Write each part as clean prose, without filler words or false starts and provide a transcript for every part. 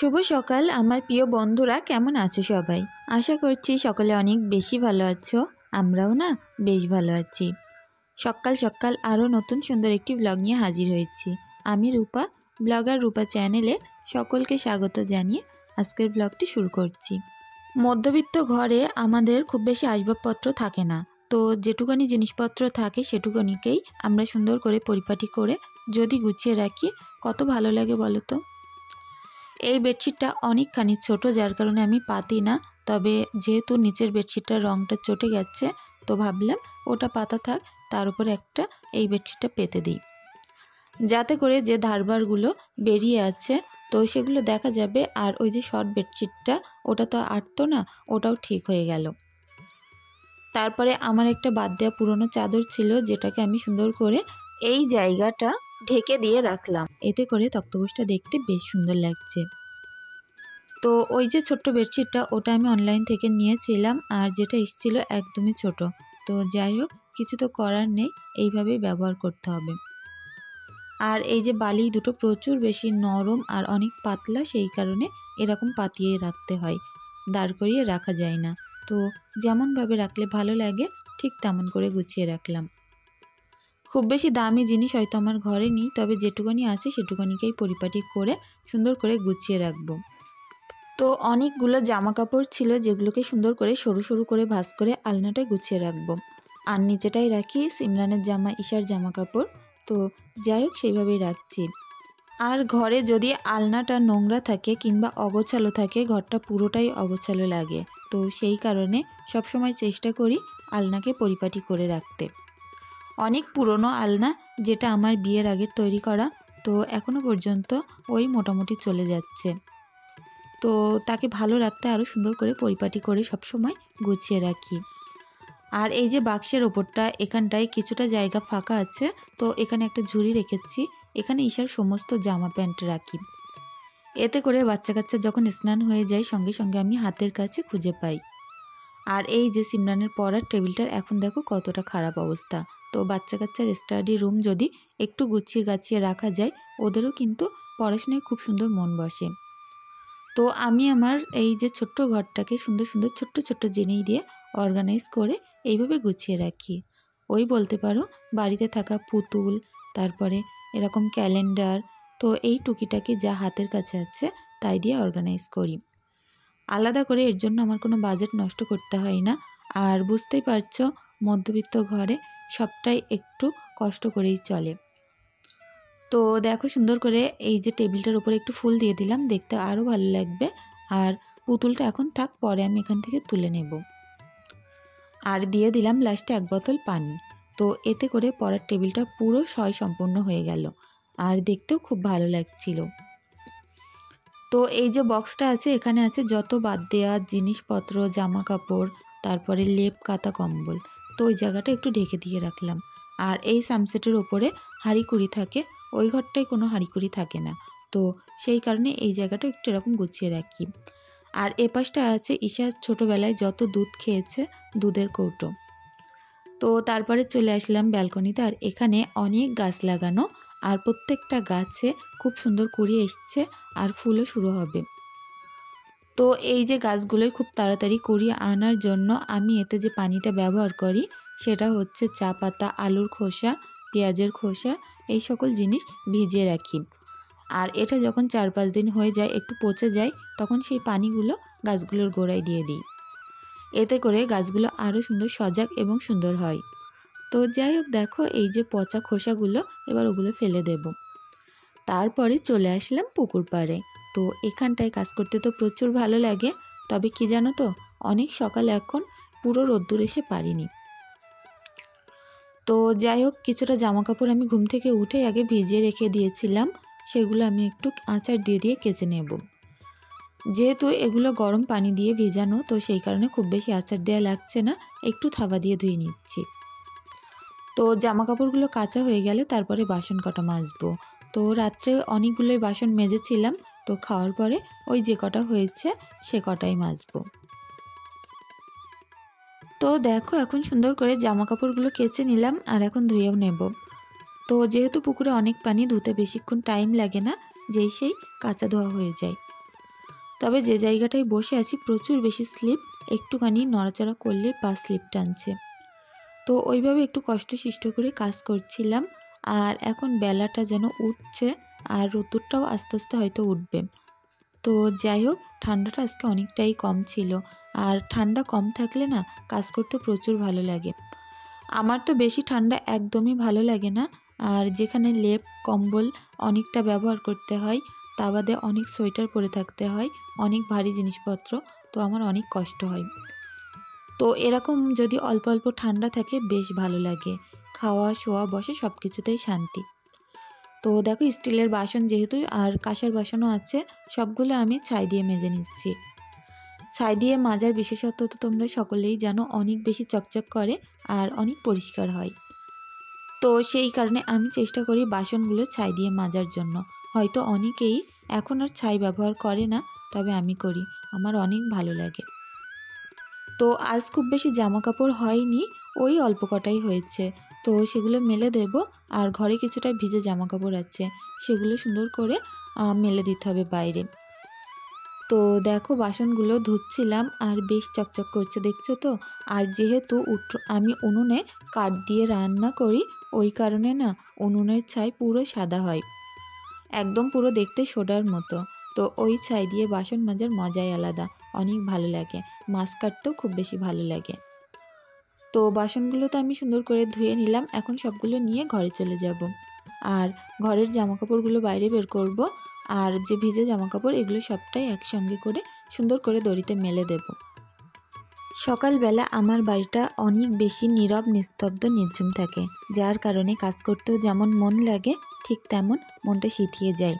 শুভ সকাল আমার প্রিয় বন্ধুরা, কেমন আছো সবাই? আশা করছি সকলে অনেক বেশি ভালো আছো। আমরাও না বেশ ভালো আছি। সকাল সকাল আরও নতুন সুন্দর একটি ব্লগ নিয়ে হাজির হয়েছি। আমি রূপা, ব্লগার রূপা চ্যানেলে সকলকে স্বাগত জানিয়ে আজকের ব্লগটি শুরু করছি। মধ্যবিত্ত ঘরে আমাদের খুব বেশি আসবাবপত্র থাকে না, তো যেটুকানি জিনিসপত্র থাকে সেটুকানিকেই আমরা সুন্দর করে পরিপাটি করে যদি গুছিয়ে রাখি কত ভালো লাগে বলো তো। এই বেডশিটটা অনেকখানি ছোট, যার কারণে আমি পাতি না। তবে যেহেতু নিচের বেডশিটটার রঙটা চটে গেছে, তো ভাবলাম ওটা পাতা থাক, তার উপরে একটা এই বেডশিটটা পেতে দিই, যাতে করে যে ধারবারগুলো বেরিয়ে আছে তো সেগুলো দেখা যাবে। আর ওই যে শর্ট বেডশিটটা ওটা তো আটতো না, ওটাও ঠিক হয়ে গেল। তারপরে আমার একটা বাদ দেওয়া পুরনো চাদর ছিল, যেটাকে আমি সুন্দর করে এই জায়গাটা ঢেকে দিয়ে রাখলাম। এতে করে তক্তপোশটা দেখতে বেশ সুন্দর লাগছে। তো ওই যে ছোট্ট বেডশিটটা ওটা আমি অনলাইন থেকে নিয়েছিলাম, আর যেটা এসেছিল একদমই ছোট। তো যাই হোক, কিছু তো করার নেই, এইভাবেই ব্যবহার করতে হবে। আর এই যে বালি দুটো প্রচুর বেশি নরম আর অনেক পাতলা, সেই কারণে এরকম পাতিয়ে রাখতে হয়, দাঁড় করিয়ে রাখা যায় না। তো যেমনভাবে রাখলে ভালো লাগে ঠিক তেমন করে গুছিয়ে রাখলাম। খুব বেশি দামি জিনিস হয়তো আমার ঘরে নেই, তবে যেটুকানি আছে সেটুকানিকেই পরিপাটি করে সুন্দর করে গুছিয়ে রাখবো। তো অনেকগুলো জামা কাপড় ছিল, যেগুলোকে সুন্দর করে সরু সরু করে ভাঁজ করে আলনাটায় গুছিয়ে রাখবো। আর নিচেটাই রাখি সিমরানের জামা, ঈশার জামা কাপড়। তো যাই হোক, সেইভাবেই রাখছি। আর ঘরে যদি আলনাটা নোংরা থাকে কিংবা অগোছালো থাকে, ঘরটা পুরোটাই অগোছালো লাগে। তো সেই কারণে সবসময় চেষ্টা করি আলনাকে পরিপাটি করে রাখতে। অনেক পুরনো আলনা, যেটা আমার বিয়ের আগের তৈরি করা, তো এখনও পর্যন্ত ওই মোটামুটি চলে যাচ্ছে। তো তাকে ভালো রাখতে আরও সুন্দর করে পরিপাটি করে সবসময় গুছিয়ে রাখি। আর এই যে বাক্সের ওপরটা, এখানটায় কিছুটা জায়গা ফাঁকা আছে, তো এখানে একটা ঝুড়ি রেখেছি। এখানে ঈশার সমস্ত জামা প্যান্ট রাখি। এতে করে বাচ্চা কাচ্চা যখন স্নান হয়ে যায় সঙ্গে সঙ্গে আমি হাতের কাছে খুঁজে পাই। আর এই যে সিমরানের পড়ার টেবিলটার এখন দেখো কতটা খারাপ অবস্থা। তো বাচ্চা কাচ্চার স্টাডি রুম যদি একটু গুছিয়ে গাছিয়ে রাখা যায়, ওদেরও কিন্তু পড়াশোনায় খুব সুন্দর মন বসে। তো আমি আমার এই যে ছোট্ট ঘরটাকে সুন্দর সুন্দর ছোট্ট ছোট্ট জিনিস দিয়ে অর্গানাইজ করে এইভাবে গুছিয়ে রাখি। ওই বলতে পারো বাড়িতে থাকা পুতুল, তারপরে এরকম ক্যালেন্ডার, তো এই টুকিটাকি যা হাতের কাছে আছে তাই দিয়ে অর্গানাইজ করি। আলাদা করে এর জন্য আমার কোনো বাজেট নষ্ট করতে হয় না। আর বুঝতেই পারছো, মধ্যবিত্ত ঘরে সবটাই একটু কষ্ট করেই চলে। তো দেখো সুন্দর করে এই যে টেবিলটার উপরে একটু ফুল দিয়ে দিলাম, দেখতে আরও ভালো লাগবে। আর পুতুলটা এখন থাক, পরে আমি এখান থেকে তুলে নেব। আর দিয়ে দিলাম লাস্টে 1 বোতল পানি। তো এতে করে পড়ার টেবিলটা পুরো সম্পূর্ণ হয়ে গেল, আর দেখতেও খুব ভালো লাগছিল। তো এই যে বক্সটা আছে, এখানে আছে যত বাদ দেওয়া জিনিসপত্র, জামা কাপড়, তারপরে লেপ, কাঁথা, কম্বল। তো ওই জায়গাটা একটু ঢেকে দিয়ে রাখলাম। আর এই সামসেটের ওপরে হাঁড়িকুড়ি থাকে, ওই ঘরটায় কোনো হাঁড়িকুড়ি থাকে না, তো সেই কারণে এই জায়গাটা একটু এরকম গুছিয়ে রাখি। আর এ পাশটা আছে ঈশা ছোটোবেলায় যত দুধ খেয়েছে, দুধের কৌটো। তো তারপরে চলে আসলাম ব্যালকনিতে। আর এখানে অনেক গাছ লাগানো, আর প্রত্যেকটা গাছে খুব সুন্দর কুড়ি এসছে, আর ফুলও শুরু হবে। তো এই যে গাছগুলোই খুব তাড়াতাড়ি কুড়িয়ে আনার জন্য আমি এতে যে পানিটা ব্যবহার করি সেটা হচ্ছে চা পাতা, আলুর খোসা, পেঁয়াজের খোসা, এই সকল জিনিস ভিজিয়ে রাখি। আর এটা যখন 4-5 দিন হয়ে যায়, একটু পচে যায়, তখন সেই পানিগুলো গাছগুলোর গোড়ায় দিয়ে দিই। এতে করে গাছগুলো আরও সুন্দর সজাগ এবং সুন্দর হয়। তো যাই হোক, দেখো এই যে পচা খোসাগুলো, এবার ওগুলো ফেলে দেব। তারপরে চলে আসলাম পুকুর পাড়ে। তো এখানটায় কাজ করতে তো প্রচুর ভালো লাগে, তবে কি জানো তো, অনেক সকালে এখন পুরো রোদ্দুর এসে পারিনি। তো যাই হোক, কিছুটা জামা কাপড় আমি ঘুম থেকে উঠে আগে ভিজিয়ে রেখে দিয়েছিলাম, সেগুলো আমি একটু আঁচার দিয়ে দিয়ে কেচে নেব। যেহেতু এগুলো গরম পানি দিয়ে ভেজানো, তো সেই কারণে খুব বেশি আঁচার দেওয়া লাগছে না, একটু থাবা দিয়ে ধুয়ে নিচ্ছি। তো জামা কাপড়গুলো কাঁচা হয়ে গেলে তারপরে বাসন কটা মাজবো। তো রাত্রে অনেকগুলোই বাসন মেজেছিলাম, তো খাওয়ার পরে ওই যে কটা হয়েছে সে কটাই মাজবো। তো দেখো এখন সুন্দর করে জামা কাপড়গুলো কেচে নিলাম, আর এখন ধুয়েও নেব। তো যেহেতু পুকুরে অনেক পানি, ধুতে বেশিক্ষণ টাইম লাগে না, যেই সেই কাঁচা ধোয়া হয়ে যায়। তবে যে জায়গাটায় বসে আছি প্রচুর বেশি স্লিপ, একটুখানি নড়াচড়া করলে পা স্লিপ টানছে। তো ওইভাবে একটু কষ্ট করে কাজ করছিলাম। আর এখন বেলাটা যেন উঠছে আর রোদ্দুরটাও আস্তে আস্তে হয়তো উঠবে। তো যাই হোক, ঠান্ডাটা আজকে অনেকটাই কম ছিল। আর ঠান্ডা কম থাকলে না কাজ করতে প্রচুর ভালো লাগে। আমার তো বেশি ঠান্ডা একদমই ভালো লাগে না। আর যেখানে লেপ কম্বল অনেকটা ব্যবহার করতে হয়, তা বাদে অনেক সোয়েটার পরে থাকতে হয়, অনেক ভারী জিনিসপত্র, তো আমার অনেক কষ্ট হয়। তো এরকম যদি অল্প অল্প ঠান্ডা থাকে বেশ ভালো লাগে, খাওয়া শোয়া বসে সব কিছুতেই শান্তি। তো দেখো, স্টিলের বাসন যেহেতু আর কাঁসার বাসনও আছে, সবগুলো আমি ছাই দিয়ে মেজে নিচ্ছি। ছাই দিয়ে মাজার বিশেষত্ব তো তোমরা সকলেই জানো, অনেক বেশি চকচক করে আর অনেক পরিষ্কার হয়। তো সেই কারণে আমি চেষ্টা করি বাসনগুলো ছাই দিয়ে মাজার জন্য। হয়তো অনেকেই এখন আর ছাই ব্যবহার করে না, তবে আমি করি, আমার অনেক ভালো লাগে। তো আজ খুব বেশি জামা কাপড় হয়নি, ওই অল্প কটাই হয়েছে। তো সেগুলো মেলে দেব। আর ঘরে কিছুটা ভিজে জামা কাপড় আছে, সেগুলো সুন্দর করে মেলে দিতে হবে বাইরে। তো দেখো, বাসনগুলো ধুচ্ছিলাম আর বেশ চকচক করছে, দেখছো তো। আর যেহেতু আমি উনুনে কাঠ দিয়ে রান্না করি, ওই কারণে না উনুনের ছাই পুরো সাদা হয়, একদম পুরো দেখতে সোডার মতো। তো ওই ছাই দিয়ে বাসন মাজার মজাই আলাদা, অনেক ভালো লাগে। মাছ কাটতেও খুব বেশি ভালো লাগে। তো বাসনগুলো তো আমি সুন্দর করে ধুয়ে নিলাম, এখন সবগুলো নিয়ে ঘরে চলে যাব। আর ঘরের জামাকাপড়গুলো বাইরে বের করব। আর যে ভিজে জামাকাপড়, এগুলো সবটাই একসঙ্গে করে সুন্দর করে দড়িতে মেলে দেব। সকালবেলা আমার বাড়িটা অনেক বেশি নীরব, নিস্তব্ধ, নির্ঝুম থাকে, যার কারণে কাজ করতেও যেমন মন লাগে ঠিক তেমন মনটা শিথিয়ে যায়।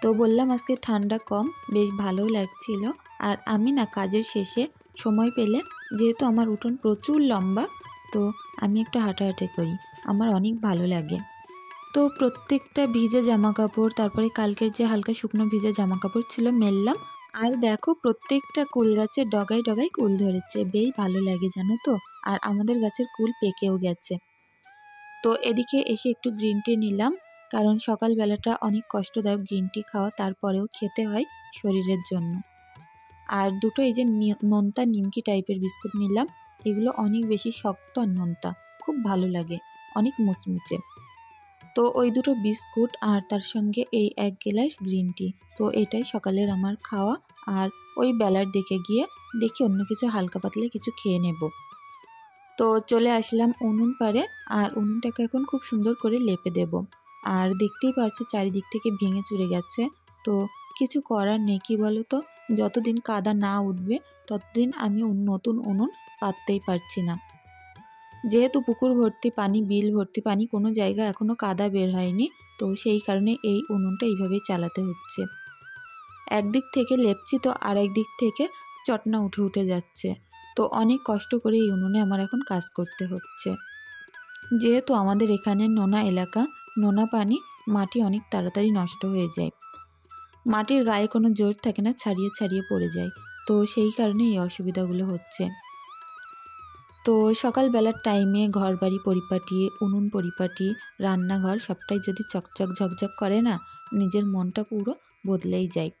তো বললাম আজকে ঠান্ডা কম, বেশ ভালোও লাগছিল। আর আমি না কাজের শেষে সময় পেলে, যেহেতু আমার উঠোন প্রচুর লম্বা, তো আমি একটু হাঁটাহাঁটি করি, আমার অনেক ভালো লাগে। তো প্রত্যেকটা ভিজে জামা কাপড়, তারপরে কালকের যে হালকা শুকনো ভিজে জামা কাপড় ছিল, মেললাম। আর দেখো, প্রত্যেকটা কুল গাছের ডগায় ডগায় কুল ধরেছে, বেশ ভালো লাগে জানো তো। আর আমাদের গাছের কুল পেকেও গেছে। তো এদিকে এসে একটু গ্রিন টি নিলাম, কারণ সকালবেলাটা অনেক কষ্টদায়ক গ্রিন টি খাওয়া, তারপরেও খেতে হয় শরীরের জন্য। আর দুটো এই যে নোনতা নিমকি টাইপের বিস্কুট নিলাম, এগুলো অনেক বেশি শক্ত আর নোনতা, খুব ভালো লাগে, অনেক মুচমুচে। তো ওই দুটো বিস্কুট আর তার সঙ্গে এই 1 গ্লাস গ্রিন টি, তো এটাই সকালের আমার খাওয়া। আর ওই বেলার দিকে গিয়ে দেখি অন্য কিছু হালকা পাতলা কিছু খেয়ে নেব। তো চলে আসলাম উনুন পাড়ে, আর উনুনটাকে এখন খুব সুন্দর করে লেপে দেব। আর দেখতেই পাচ্ছ চারিদিক থেকে ভেঙে চুরে গেছে, তো কিছু করার নেই, কি বলো তো, যতদিন কাদা না উঠবে ততদিন আমি নতুন উনুন পাততেই পারছি না। যেহেতু পুকুর ভর্তি পানি, বিল ভর্তি পানি, কোনো জায়গায় এখনও কাদা বের হয়নি, তো সেই কারণে এই উনুনটা এইভাবেই চালাতে হচ্ছে। একদিক থেকে লেপছি তো আর একদিক থেকে চটনা উঠে উঠে যাচ্ছে। তো অনেক কষ্ট করে এই উনুনে আমার এখন কাজ করতে হচ্ছে। যেহেতু আমাদের এখানে নোনা এলাকা, নোনা পানি, মাটি অনেক তাড়াতাড়ি নষ্ট হয়ে যায়, মাটির গায়ে কোনো জোর থাকে না, ছাড়িয়ে ছাড়িয়ে পড়ে যায়। তো সেই কারণে এই অসুবিধাগুলো হচ্ছে। তো সকালবেলার টাইমে ঘর বাড়ি পরিপাটি, উনুন পরিপাটি, রান্নাঘর সবটাই যদি চকচক ঝকঝক করে না, নিজের মনটা পুরো বদলেই যায়।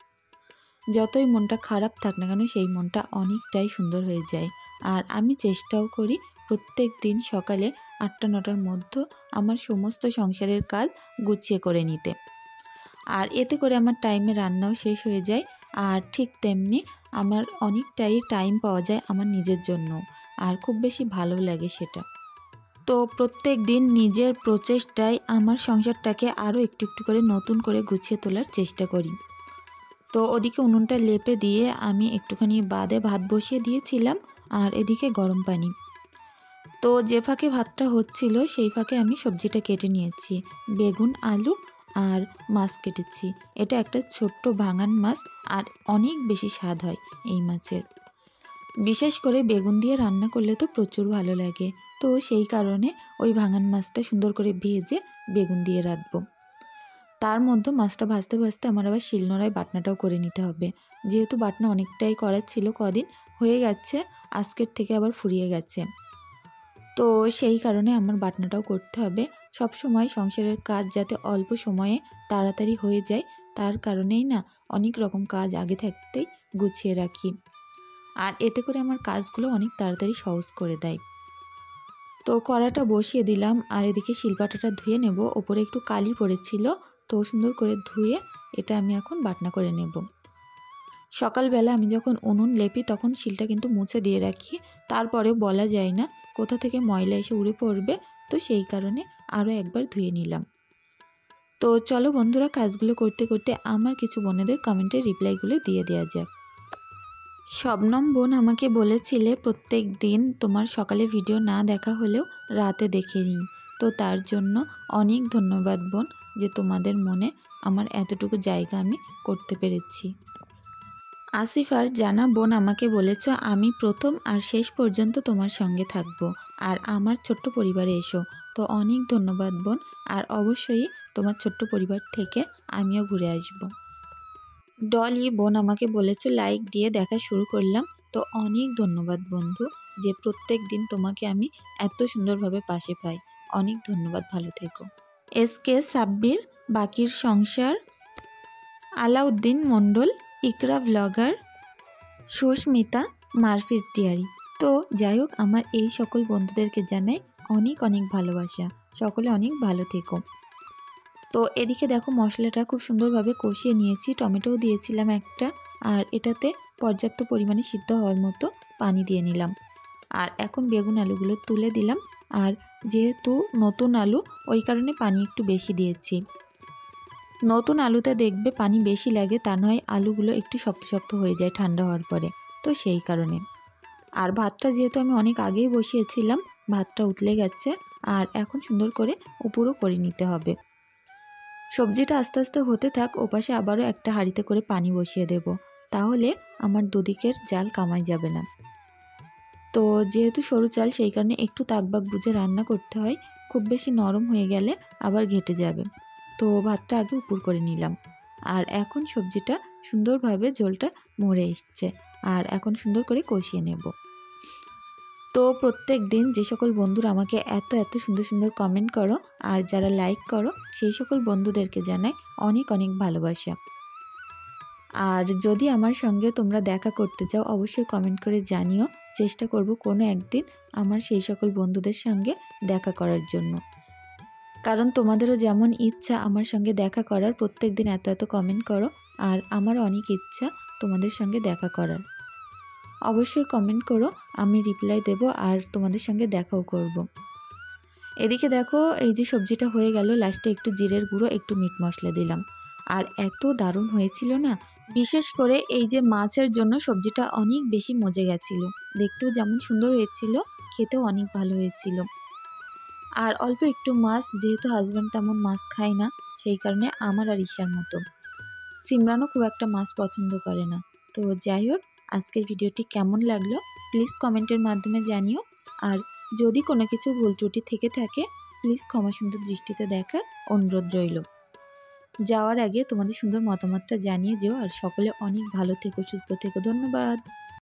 যতই মনটা খারাপ থাক না কেন, সেই মনটা অনেকটাই সুন্দর হয়ে যায়। আর আমি চেষ্টাও করি প্রত্যেক দিন সকালে 8টা-9টার মধ্যে আমার সমস্ত সংসারের কাজ গুছিয়ে করে নিতে। আর এতে করে আমার টাইমে রান্নাও শেষ হয়ে যায়। আর ঠিক তেমনি আমার অনেকটাই টাইম পাওয়া যায় আমার নিজের জন্য, আর খুব বেশি ভালো লাগে সেটা। তো প্রত্যেক দিন নিজের প্রচেষ্টায় আমার সংসারটাকে আরও একটু একটু করে নতুন করে গুছিয়ে তোলার চেষ্টা করি। তো ওদিকে উনুনটা লেপে দিয়ে আমি একটুখানি বাদে ভাত বসিয়ে দিয়েছিলাম, আর এদিকে গরম পানি। তো যে ফাঁকে ভাতটা হচ্ছিল সেই ফাঁকে আমি সবজিটা কেটে নিয়েছি, বেগুন, আলু আর মাছ কেটেছি। এটা একটা ছোট্ট ভাঙান মাছ, আর অনেক বেশি স্বাদ হয় এই মাছের। বিশেষ করে বেগুন দিয়ে রান্না করলে তো প্রচুর ভালো লাগে। তো সেই কারণে ওই ভাঙান মাছটা সুন্দর করে ভেজে বেগুন দিয়ে রাখবো। তার মধ্যে মাছটা ভাজতে ভাজতে আমার আবার শিলনোড়ায় বাটনাটাও করে নিতে হবে, যেহেতু বাটনা অনেকটাই করার ছিল, কদিন হয়ে গেছে, আজকের থেকে আবার ফুরিয়ে গেছে। তো সেই কারণে আমার বাটনাটাও করতে হবে। সব সময় সংসারের কাজ যাতে অল্প সময়ে তাড়াতাড়ি হয়ে যায়, তার কারণেই না অনেক রকম কাজ আগে থাকতেই গুছিয়ে রাখি, আর এতে করে আমার কাজগুলো অনেক তাড়াতাড়ি সহজ করে দেয়। তো কড়াটা বসিয়ে দিলাম, আর এদিকে শিলপাটাটা ধুয়ে নেব। ওপরে একটু কালি পড়েছিল, তো সুন্দর করে ধুয়ে এটা আমি এখন বাটনা করে নেব। সকালবেলা আমি যখন উনুন লেপি তখন শিলটা কিন্তু মুছে দিয়ে রাখি, তারপরেও বলা যায় না কোথা থেকে ময়লা এসে উড়ে পড়বে, তো সেই কারণে আরও একবার ধুয়ে নিলাম। তো চলো বন্ধুরা, কাজগুলো করতে করতে আমার কিছু বোনেদের কমেন্টের রিপ্লাইগুলো দিয়ে দেওয়া যাক। শবনম বোন আমাকে বলেছিলে প্রত্যেক দিন তোমার সকালে ভিডিও না দেখা হলেও রাতে দেখে নিই, তো তার জন্য অনেক ধন্যবাদ বোন, যে তোমাদের মনে আমার এতটুকু জায়গা আমি করতে পেরেছি। আসিফ আর জানা বোন আমাকে বলেছ আমি প্রথম আর শেষ পর্যন্ত তোমার সঙ্গে থাকব, আর আমার ছোট্ট পরিবারে এসো। তো অনেক ধন্যবাদ বোন, আর অবশ্যই তোমার ছোট্ট পরিবার থেকে আমিও ঘুরে আসব। ডলি বোন আমাকে বলেছে লাইক দিয়ে দেখা শুরু করলাম। তো অনেক ধন্যবাদ বন্ধু, যে প্রত্যেক দিন তোমাকে আমি এত সুন্দরভাবে পাশে পাই। অনেক ধন্যবাদ, ভালো থেকো। এসকে সাব্বির, বাকির সংসার, আলাউদ্দিন মণ্ডল, ইকরা ব্লগার, সুস্মিতা, মারফিস ডিয়ারি। তো যাই হোক, আমার এই সকল বন্ধুদেরকে জানাই অনেক অনেক ভালোবাসা। সকলে অনেক ভালো থেকো। তো এদিকে দেখো মশলাটা খুব সুন্দরভাবে কষিয়ে নিয়েছি, টমেটোও দিয়েছিলাম একটা, আর এটাতে পর্যাপ্ত পরিমাণে সিদ্ধ হওয়ার মতো পানি দিয়ে নিলাম। আর এখন বেগুন আলুগুলো তুলে দিলাম, আর যেহেতু নতুন আলু ওই কারণে পানি একটু বেশি দিয়েছি। নতুন আলুতে দেখবে পানি বেশি লাগে, তা নয় আলুগুলো একটু শক্ত শক্ত হয়ে যায় ঠান্ডা হওয়ার পরে, তো সেই কারণে। আর ভাতটা যেহেতু আমি অনেক আগেই বসিয়েছিলাম, ভাতটা উতলে গেছে, আর এখন সুন্দর করে উপরও করে নিতে হবে। সবজিটা আস্তে আস্তে হতে থাক, ওপাশে আবারও একটা হাঁড়িতে করে পানি বসিয়ে দেব, তাহলে আমার দুদিকের জাল কামাই যাবে না। তো যেহেতু সরু চাল, সেই কারণে একটু তাকবাক বুঝে রান্না করতে হয়, খুব বেশি নরম হয়ে গেলে আবার ঘেটে যাবে। তো ভাতটা আগে উপর করে নিলাম, আর এখন সবজিটা সুন্দরভাবে ঝোলটা মরে এসছে, আর এখন সুন্দর করে কষিয়ে নেব। তো প্রত্যেক দিন যে সকল বন্ধুরা আমাকে এত এত সুন্দর সুন্দর কমেন্ট করো আর যারা লাইক করো, সেই সকল বন্ধুদেরকে জানাই অনেক অনেক ভালোবাসা। আর যদি আমার সঙ্গে তোমরা দেখা করতে চাও, অবশ্যই কমেন্ট করে জানিও, চেষ্টা করব কোনো একদিন আমার সেই সকল বন্ধুদের সঙ্গে দেখা করার জন্য। কারণ তোমাদেরও যেমন ইচ্ছা আমার সঙ্গে দেখা করার, প্রত্যেক দিন এত এত কমেন্ট করো, আর আমারও অনেক ইচ্ছা তোমাদের সঙ্গে দেখা করার। অবশ্যই কমেন্ট করো, আমি রিপ্লাই দেব, আর তোমাদের সঙ্গে দেখাও করব। এদিকে দেখো এই যে সবজিটা হয়ে গেল, লাস্টে একটু জিরের গুঁড়ো, একটু মিট মশলা দিলাম, আর এত দারুণ হয়েছিল না। বিশেষ করে এই যে মাছের জন্য সবজিটা অনেক বেশি মজে গেছিল, দেখতেও যেমন সুন্দর হয়েছিল, খেতেও অনেক ভালো হয়েছিল। আর অল্প একটু মাছ, যেহেতু হাজব্যান্ড তেমন মাছ খায় না, সেই কারণে আমার আর ঈশার মতো। সিমরানও খুব একটা মাছ পছন্দ করে না। তো যাই হোক, আজকের ভিডিওটি কেমন লাগলো প্লিজ কমেন্টের মাধ্যমে জানিও, আর যদি কোনো কিছু ভুল ত্রুটি থেকে থাকে প্লিজ ক্ষমা সুন্দর দৃষ্টিতে দেখার অনুরোধ রইল। যাওয়ার আগে তোমাদের সুন্দর মতামতটা জানিয়ে যেও, আর সকলে অনেক ভালো থেকো, সুস্থ থেকো। ধন্যবাদ।